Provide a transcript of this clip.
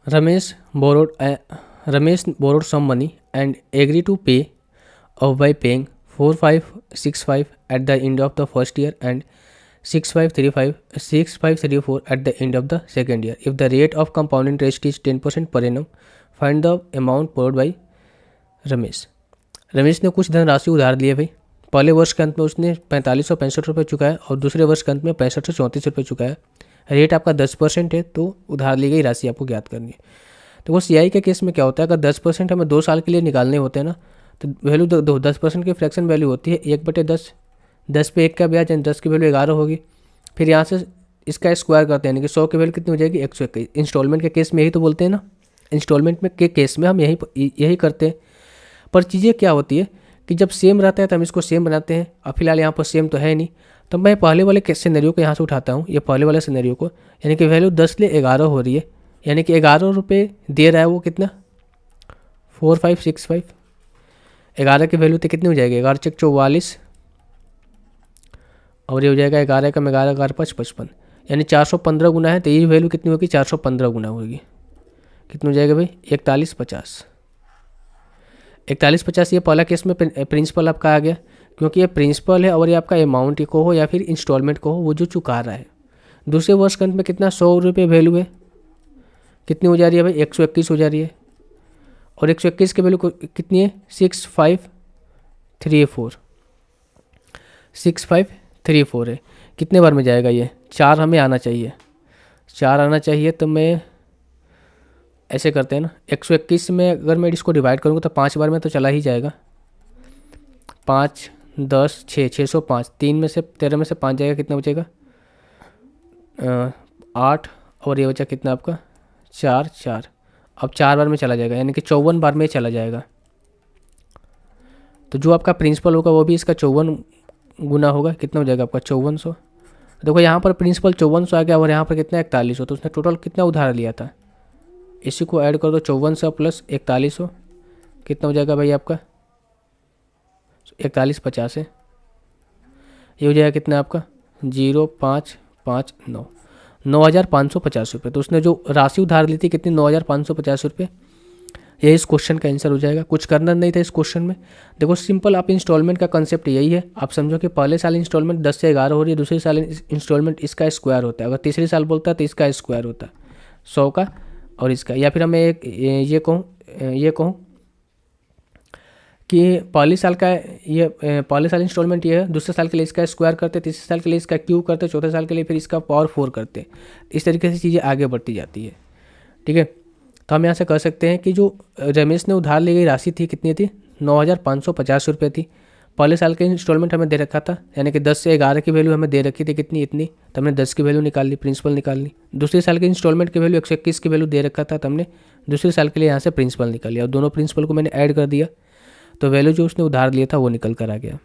Ramesh borrowed some money and agreed to pay off by paying 4565 at the end of the first year and 6534 at the end of the second year. If the rate of compound interest is 10% per annum, find the amount borrowed by Ramesh. Ramesh ने कुछ धनराशि उधार लिए भाई। पहले वर्ष के अंत में उसने 4565 रुपये चुकाया और दूसरे वर्ष के अंत में 6534 चुकाया। रेट आपका 10% है, तो उधार ली गई राशि आपको ज्ञात करनी है। तो वो सीआई के केस में क्या होता है, अगर 10% हमें 2 साल के लिए निकालने होते हैं ना, तो वैल्यू 10% की फ्रैक्शन वैल्यू होती है 1/10। 10 पे 1 का ब्याज यानी 10 की वैल्यू 11 होगी। फिर यहाँ से इसका स्क्वायर करते हैं यानी कि 100 की वैल्यू कितनी हो जाएगी 121। इंस्टॉलमेंट के केस में यही तो बोलते हैं ना, इंस्टॉलमेंट में के केस में हम यही करते हैं। पर चीज़ें क्या होती है कि जब सेम रहता है तो हम इसको सेम बनाते हैं। अब फिलहाल यहाँ पर सेम तो है नहीं, तो मैं पहले वाले सिनेरियो को यहाँ से उठाता हूँ, ये पहले वाले सिनेरियो को, यानी कि वैल्यू 10 ले 11 हो रही है, यानी कि 11 रुपये दे रहा है वो कितना 4565। 11 की वैल्यू तो कितनी हो जाएगी 11 चेक 44 और ये हो जाएगा 11 का 11 11 5 55, यानी 415 गुना है, तो ये वैल्यू कितनी होगी 415 गुना होगी। कितनी हो जाएगा भाई 4150। 4150 ये पहला केस में प्रिंसिपल आपका आ गया, क्योंकि ये प्रिंसिपल है और ये आपका अमाउंट को हो या फिर इंस्टॉलमेंट को हो, वो जो चुका रहा है। दूसरे वर्ष के अंत में कितना 100 रुपये वैल्यू है, कितनी हो जा रही है भाई 121 हो जा रही है, और 121 की वैल्यू कितनी है 6534 है। कितने बार में जाएगा ये 4 हमें आना चाहिए, 4 आना चाहिए। तो मैं ऐसे करते हैं ना, 121 में अगर मैं इसको डिवाइड करूँगा तो 5 बार में तो चला ही जाएगा। 5 10 6 605, 3 में से 13 में से 5 जाएगा, कितना बचेगा 8, और ये बचा कितना आपका 4। अब 4 बार में चला जाएगा, यानी कि 54 बार में चला जाएगा। तो जो आपका प्रिंसिपल होगा वो भी इसका 54 गुना होगा, कितना हो जाएगा आपका 5400। देखो यहाँ पर प्रिंसिपल 5400 आ गया और यहाँ पर कितना 4100, तो उसने टोटल कितना उधार लिया था, इसी को ऐड कर दो 5400 प्लस 4100, कितना हो जाएगा भाई आपका 4150 है। ये हो जाएगा कितना आपका 0559 9550 रुपये। तो उसने जो राशि उधार ली थी कितनी 9550 रुपये। यही इस क्वेश्चन का आंसर हो जाएगा। कुछ करना नहीं था इस क्वेश्चन में। देखो सिंपल, आप इंस्टॉलमेंट का कंसेप्ट यही है। आप समझो कि पहले साल इंस्टॉलमेंट 10 से 11 हो रही है, दूसरे साल इंस्टॉलमेंट इसका स्क्वायर होता है, अगर तीसरे साल बोलता है तो इसका स्क्वायर होता है 100 का और इसका। या फिर हमें एक ये कहूँ कि पहले साल इंस्टॉलमेंट ये है, दूसरे साल के लिए इसका स्क्वायर करते, तीसरे साल के लिए इसका क्यूब करते, चौथे साल के लिए फिर इसका पावर 4 करते। इस तरीके से चीज़ें आगे बढ़ती जाती है। ठीक है, तो हम यहाँ से कर सकते हैं कि जो रमेश ने उधार ली गई राशि थी कितनी थी 9550 रुपये थी। पहले साल के इंस्टॉलमेंट हमें दे रखा था, यानी कि 10 से 11 की वैल्यू हमें दे रखी थी कितनी इतनी, तो हमने 10 की वैल्यू निकाल ली, प्रिंसिपल निकाल ली। दूसरे साल के इंस्टॉलमेंट की वैल्यू 121 की वैल्यू दे रखा था, तो हमने दूसरे साल के लिए यहाँ से प्रिंसिपल निकाल लिया और दोनों प्रिंसिपल को मैंने ऐड कर दिया, तो वैल्यू जो उसने उधार लिया था वो निकल कर आ गया।